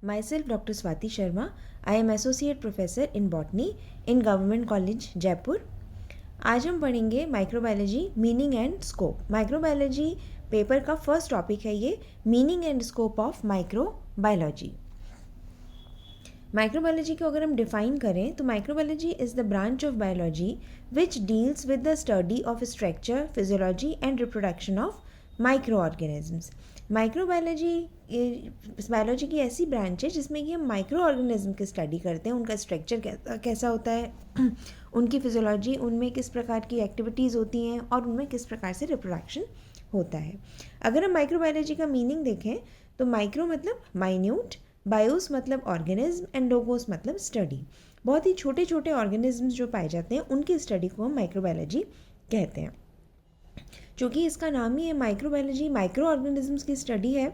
Myself, Dr. Swati Sharma. I am Associate Professor in Botany in Government College, Jaipur. आज हम पढ़ेंगे microbiology meaning and scope. Microbiology paper का first topic है ये, meaning and scope of microbiology. Microbiology को अगर हम define करें तो microbiology is the branch of biology which deals with the study of structure, physiology and reproduction of micro organisms. Microbiology biology की ऐसी ब्रांच है जिसमें कि हम माइक्रो ऑर्गेनिज्म की स्टडी करते हैं, उनका स्ट्रक्चर कैसा होता है, उनकी फिजियोलॉजी, उनमें किस प्रकार की एक्टिविटीज़ होती हैं और उनमें किस प्रकार से रिप्रोडक्शन होता है। अगर हम माइक्रोबायोलॉजी का मीनिंग देखें तो माइक्रो मतलब माइन्यूट, बायोस मतलब ऑर्गेनिज्म एंड लोगोस मतलब स्टडी। बहुत ही छोटे छोटे ऑर्गेनिज्म्स जो पाए जाते हैं उनकी स्टडी को हम माइक्रोबायोलॉजी कहते हैं। चूँकि इसका नाम ही है माइक्रोबायोलॉजी, माइक्रो ऑर्गेनिजम्स की स्टडी है,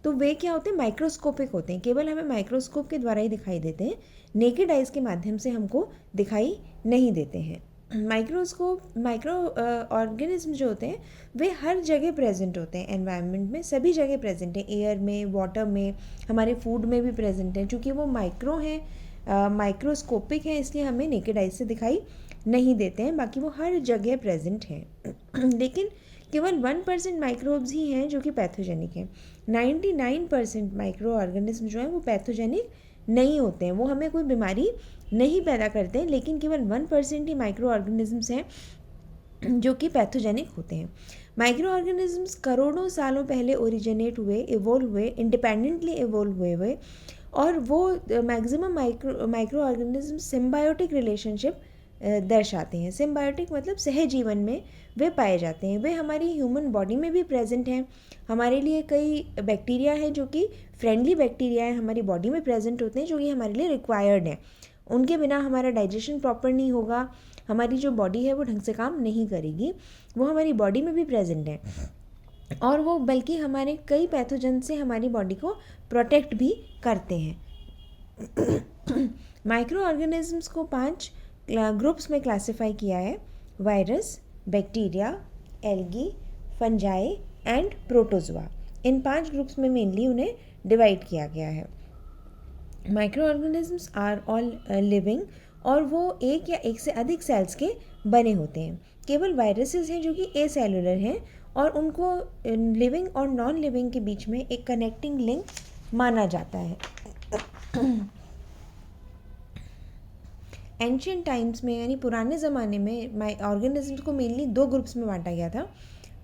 तो वे क्या होते हैं, माइक्रोस्कोपिक होते हैं, केवल हमें माइक्रोस्कोप के द्वारा ही दिखाई देते हैं, नेकेड आइज़ के माध्यम से हमको दिखाई नहीं देते हैं। माइक्रो ऑर्गेनिज्म जो होते हैं वे हर जगह प्रेजेंट होते हैं, एनवायरनमेंट में सभी जगह प्रेजेंट हैं, एयर में, वाटर में, हमारे फूड में भी प्रेजेंट हैं। चूँकि वो माइक्रो हैं, माइक्रोस्कोपिक हैं, इसलिए हमें नेकेड आइज से दिखाई नहीं देते हैं, बाकी वो हर जगह प्रेजेंट हैं। लेकिन केवल 1% माइक्रोब्स ही हैं जो कि पैथोजेनिक हैं। 99% माइक्रो ऑर्गेनिज्म जो हैं वो पैथोजेनिक नहीं होते हैं, वो हमें कोई बीमारी नहीं पैदा करते हैं, लेकिन केवल 1% ही माइक्रो ऑर्गेनिजम्स हैं जो कि पैथोजेनिक होते हैं। माइक्रो ऑर्गेनिजम्स करोड़ों सालों पहले ओरिजिनेट हुए, इवोल्व हुए, इंडिपेंडेंटली इवोल्व हुए और वो maximum micro organism symbiotic relationship दर्शाते हैं। सिम्बायोटिक मतलब सहजीवन में वे पाए जाते हैं। वे हमारी ह्यूमन बॉडी में भी प्रेजेंट हैं। हमारे लिए कई बैक्टीरिया हैं जो कि फ्रेंडली बैक्टीरिया हैं, हमारी बॉडी में प्रेजेंट होते हैं, जो कि हमारे लिए रिक्वायर्ड हैं। उनके बिना हमारा डाइजेशन प्रॉपर नहीं होगा, हमारी जो बॉडी है वो ढंग से काम नहीं करेगी। वो हमारी बॉडी में भी प्रेजेंट हैं और वो बल्कि हमारे कई पैथोजन से हमारी बॉडी को प्रोटेक्ट भी करते हैं। माइक्रो ऑर्गेनिजम्स को 5 ग्रुप्स में क्लासिफाई किया है: virus, bacteria, algae, fungi and protozoa. इन 5 ग्रुप्स में मेनली उन्हें डिवाइड किया गया है। Micro organisms are all living और वो एक या एक से अधिक सेल्स के बने होते हैं। केवल वायरसेस हैं जो कि एसेलुलर हैं और उनको लिविंग और नॉन लिविंग के बीच में एक कनेक्टिंग लिंक माना जाता है। एंशियंट टाइम्स में यानी पुराने ज़माने में ऑर्गेनिजम्स को मेनली 2 ग्रुप्स में बांटा गया था,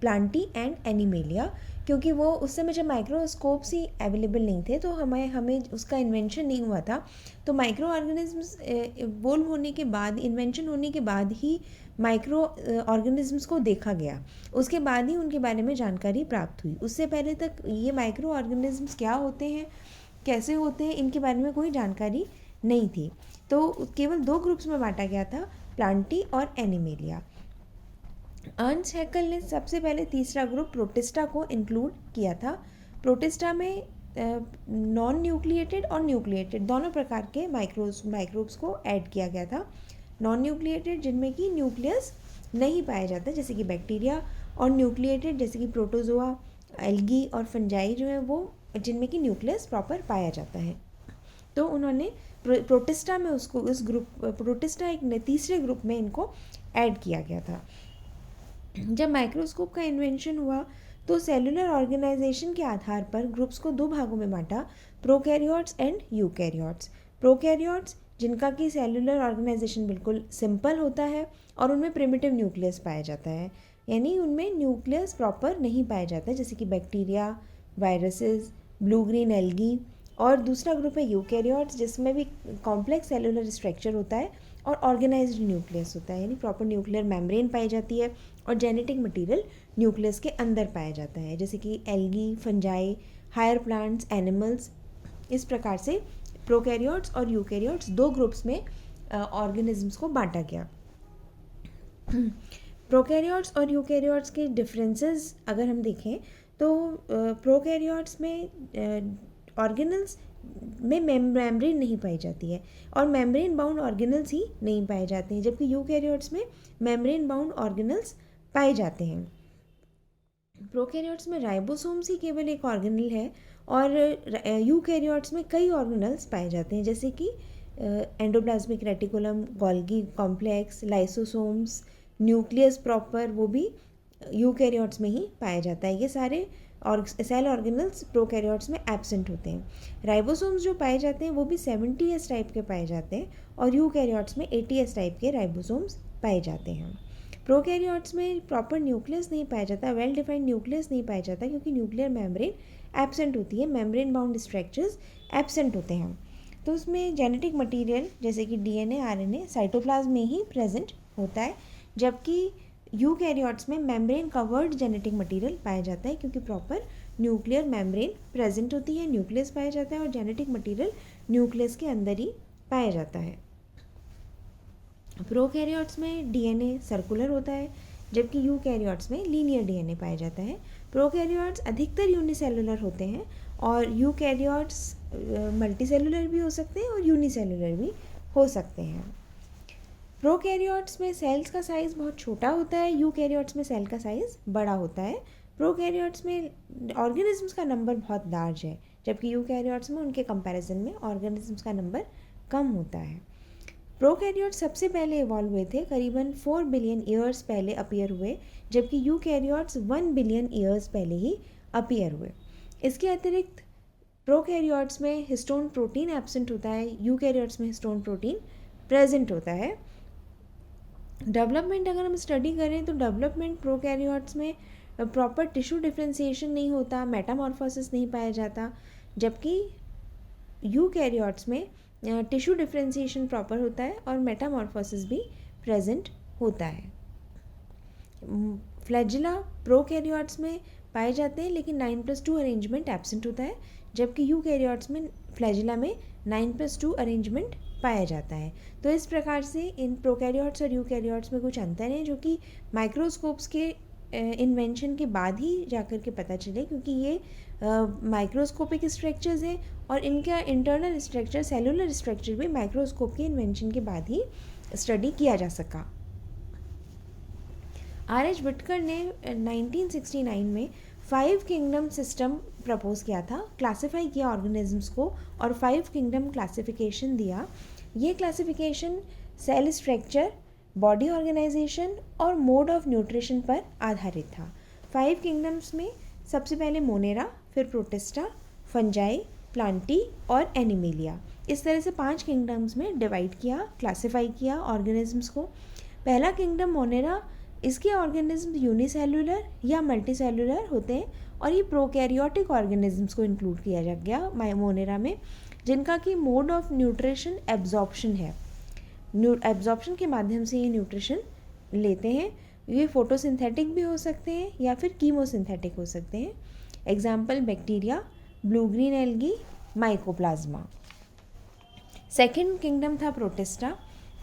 प्लांटी एंड एनिमेलिया। क्योंकि वो उस समय जब माइक्रोस्कोप्स ही अवेलेबल नहीं थे तो हमें उसका इन्वेंशन नहीं हुआ था, तो माइक्रो ऑर्गेनिजम्स इवोल्व होने के बाद, इन्वेंशन होने के बाद ही माइक्रो ऑर्गेनिजम्स को देखा गया, उसके बाद ही उनके बारे में जानकारी प्राप्त हुई। उससे पहले तक ये माइक्रो ऑर्गेनिजम्स क्या होते हैं, कैसे होते हैं, इनके बारे में कोई जानकारी नहीं थी। तो केवल 2 ग्रुप्स में बांटा गया था, प्लांटी और एनिमेलिया। अर्न्स्ट हैकेल ने सबसे पहले तीसरा ग्रुप प्रोटिस्टा को इंक्लूड किया था। प्रोटिस्टा में नॉन न्यूक्लिएटेड और न्यूक्लिएटेड दोनों प्रकार के माइक्रोब्स को ऐड किया गया था। नॉन न्यूक्लिएटेड जिनमें कि न्यूक्लियस नहीं पाया जाता जैसे कि बैक्टीरिया, और न्यूक्लिएटेड जैसे कि प्रोटोजोआ, एल्गी और फंजाई जो है वो जिनमें कि न्यूक्लियस प्रॉपर पाया जाता है। तो उन्होंने प्रोटिस्टा में उसको इस ग्रुप प्रोटिस्टा एक तीसरे ग्रुप में इनको ऐड किया गया था। जब माइक्रोस्कोप का इन्वेंशन हुआ तो सेलुलर ऑर्गेनाइजेशन के आधार पर ग्रुप्स को 2 भागों में बांटा, प्रोकैरियोट्स एंड यूकैरियोट्स। प्रोकैरियोट्स जिनका कि सेलुलर ऑर्गेनाइजेशन बिल्कुल सिंपल होता है और उनमें प्रिमिटिव न्यूक्लियस पाया जाता है, यानी उनमें न्यूक्लियस प्रॉपर नहीं पाया जाता है, जैसे कि bacteria, viruses, blue green algae. और दूसरा ग्रुप है यूकैरियोट्स जिसमें भी कॉम्प्लेक्स सेलुलर स्ट्रक्चर होता है और ऑर्गेनाइज्ड न्यूक्लियस होता है, यानी प्रॉपर न्यूक्लियर मेम्ब्रेन पाई जाती है और जेनेटिक मटेरियल न्यूक्लियस के अंदर पाया जाता है, जैसे कि algae, fungi, higher plants, animals. इस प्रकार से प्रोकैरियोट्स और यूकैरियोट्स 2 ग्रुप्स में ऑर्गेनिजम्स को बांटा गया। प्रोकैरियोट्स और यूकैरियोट्स के डिफरेंसेस अगर हम देखें तो प्रोकैरियोट्स में ऑर्गेनल्स में मेम्ब्रेन नहीं पाई जाती है और मेम्ब्रेन बाउंड ऑर्गेनल्स ही नहीं पाए जाते हैं, जबकि यूकैरियोट्स में मेम्ब्रेन बाउंड ऑर्गेनल्स पाए जाते हैं। प्रोकैरियोट्स में राइबोसोम्स ही केवल एक ऑर्गेनल है और यूकैरियोट्स में कई ऑर्गेनल्स पाए जाते हैं, जैसे कि endoplasmic reticulum, Golgi complex, lysosomes, nucleus proper, वो भी यूकैरियोट्स में ही पाया जाता है। ये सारे और सेल ऑर्गेनल्स प्रोकैरियोट्स में एब्सेंट होते हैं। राइबोसोम्स जो पाए जाते हैं वो भी 70S टाइप के पाए जाते हैं और यूकैरियोट्स में 80S टाइप के राइबोसोम्स पाए जाते हैं। प्रोकैरियोट्स में प्रॉपर न्यूक्लियस नहीं पाया जाता, वेल डिफाइंड न्यूक्लियस नहीं पाया जाता, क्योंकि न्यूक्लियर मेम्ब्रेन एब्सेंट होती है, मेम्ब्रेन बाउंड स्ट्रक्चर्स एब्सेंट होते हैं। तो उसमें जेनेटिक मटेरियल जैसे कि DNA, RNA साइटोप्लाज्म में ही प्रेजेंट होता है, जबकि यूकैरियोट्स में मेम्ब्रेन कवर्ड जेनेटिक मटेरियल पाया जाता है, क्योंकि प्रॉपर न्यूक्लियर मेम्ब्रेन प्रेजेंट होती है, न्यूक्लियस पाया जाता है और जेनेटिक मटेरियल न्यूक्लियस के अंदर ही पाया जाता है। प्रोकैरियोट्स में DNA सर्कुलर होता है, जबकि यूकैरियोट्स में लीनियर DNA पाया जाता है। प्रोकैरियोट्स अधिकतर यूनिसेलुलर होते हैं और यूकैरियोट्स मल्टीसेलुलर भी हो सकते हैं और यूनिसेलुलर भी हो सकते हैं। प्रोकैरियोट्स में सेल्स का साइज़ बहुत छोटा होता है, यूकैरियोट्स में सेल का साइज़ बड़ा होता है। प्रोकैरियोट्स में ऑर्गेनिजम्स का नंबर बहुत लार्ज है, जबकि यूकैरियोट्स में उनके कंपैरिजन में ऑर्गेनिजम्स का नंबर कम होता है। प्रोकैरियोट्स सबसे पहले इवॉल्व हुए थे, करीबन 4 बिलियन ईयर्स पहले अपीयर हुए, जबकि यूकैरियोट्स 1 बिलियन ईयर्स पहले ही अपीयर हुए। इसके अतिरिक्त प्रोकैरियोट्स में हिस्टोन प्रोटीन एब्सेंट होता है, यूकैरियोट्स में हिस्टोन प्रोटीन प्रेजेंट होता है। डेवलपमेंट अगर हम स्टडी करें तो डेवलपमेंट प्रोकैरियोट्स में प्रॉपर टिश्यू डिफ्रेंशिएशन नहीं होता, मेटामॉर्फोसिस नहीं पाया जाता, जबकि यूकैरियोट्स में टिश्यू डिफ्रेंशिएशन प्रॉपर होता है और मेटामॉर्फोसिस भी प्रेजेंट होता है। फ्लैजिला प्रोकैरियोट्स में पाए जाते हैं, लेकिन 9+2 अरेंजमेंट एब्सेंट होता है, जबकि यूकैरियोट्स में फ्लैजिला में 9+2 अरेंजमेंट पाया जाता है। तो इस प्रकार से इन प्रोकैरियोट्स और यूकैरियोट्स में कुछ अंतर हैं, जो कि माइक्रोस्कोप्स के इन्वेंशन के बाद ही जाकर के पता चले, क्योंकि ये माइक्रोस्कोपिक स्ट्रक्चर्स हैं और इनका इंटरनल स्ट्रक्चर, सेलुलर स्ट्रक्चर भी माइक्रोस्कोप के इन्वेंशन के बाद ही स्टडी किया जा सका। R.H. विटकर ने 1969 में 5 किंगडम सिस्टम प्रपोज किया था, क्लासिफाई किया ऑर्गेनिजम्स को और 5 किंगडम क्लासिफिकेशन दिया। ये classification cell structure, body organisation और मोड ऑफ न्यूट्रिशन पर आधारित था। 5 किंगडम्स में सबसे पहले मोनेरा, फिर प्रोटिस्टा, फंजाई, प्लांटी और एनिमेलिया, इस तरह से 5 किंगडम्स में डिवाइड किया, क्लासिफाई किया ऑर्गेनिजम्स को। पहला किंगडम मोनेरा, इसके ऑर्गेनिज्म यूनिसेलुलर या मल्टीसेलुलर होते हैं और ये प्रोकैरियोटिक ऑर्गेनिजम्स को इंक्लूड किया जा गया मोनेरा में, जिनका कि मोड ऑफ न्यूट्रिशन एब्जॉर्प्शन है। एब्जॉर्प्शन के माध्यम से ये न्यूट्रिशन लेते हैं। ये फोटोसिंथेटिक भी हो सकते हैं या फिर कीमोसिंथेटिक हो सकते हैं। Example bacteria, blue green algae, mycoplasma. Second kingdom था प्रोटिस्टा,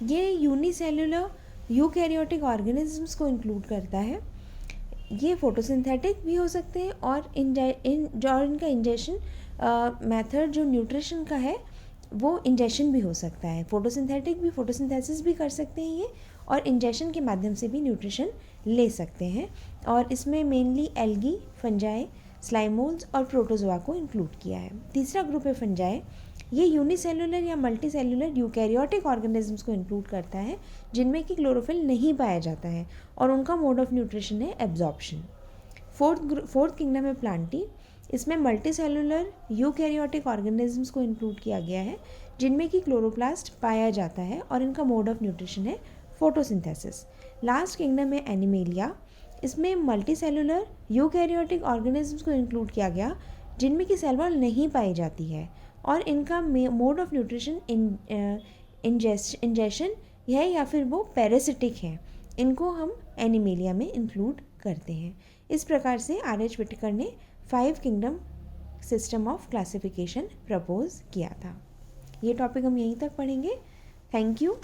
ये यूनिसेलुलर यूकैरियोटिक ऑर्गेनिजम्स को इंक्लूड करता है। ये फोटोसिंथेटिक भी हो सकते हैं और इनका इंजेक्शन मेथड जो न्यूट्रिशन का है वो इंजेक्शन भी हो सकता है। फोटोसिंथेटिक भी, फोटोसिंथेसिस भी कर सकते हैं ये, और इंजेक्शन के माध्यम से भी न्यूट्रिशन ले सकते हैं। और इसमें मेनली एल्गी, फंजाई, स्लाइमोल्स और प्रोटोजोआ को इंक्लूड किया है। तीसरा ग्रुप है फंजाई, ये यूनिसेलुलर या मल्टीसेलुलर यूकैरियोटिक ऑर्गेनिजम्स को इंक्लूड करता है, जिनमें कि क्लोरोफिल नहीं पाया जाता है और उनका मोड ऑफ न्यूट्रिशन है एब्जॉर्प्शन। फोर्थ किंगडम है प्लांटी, इसमें मल्टीसेलुलर यूकैरियोटिक ऑर्गेनिजम्स को इंक्लूड किया गया है, जिनमें कि क्लोरोप्लास्ट पाया जाता है और इनका मोड ऑफ न्यूट्रिशन है फोटोसिंथेसिस। लास्ट किंगडम है एनिमेलिया, इसमें मल्टीसेलुलर यूकैरियोटिक ऑर्गेनिजम्स को इंक्लूड किया गया, जिनमें कि सेल वॉल नहीं पाई जाती है और इनका मोड ऑफ न्यूट्रिशन इंजेक्शन है या फिर वो पैरासिटिक है। इनको हम एनिमेलिया में इंक्लूड करते हैं। इस प्रकार से R.H. विटकर ने 5 kingdom system of classification propose किया था। ये टॉपिक हम यहीं तक पढ़ेंगे। Thank you.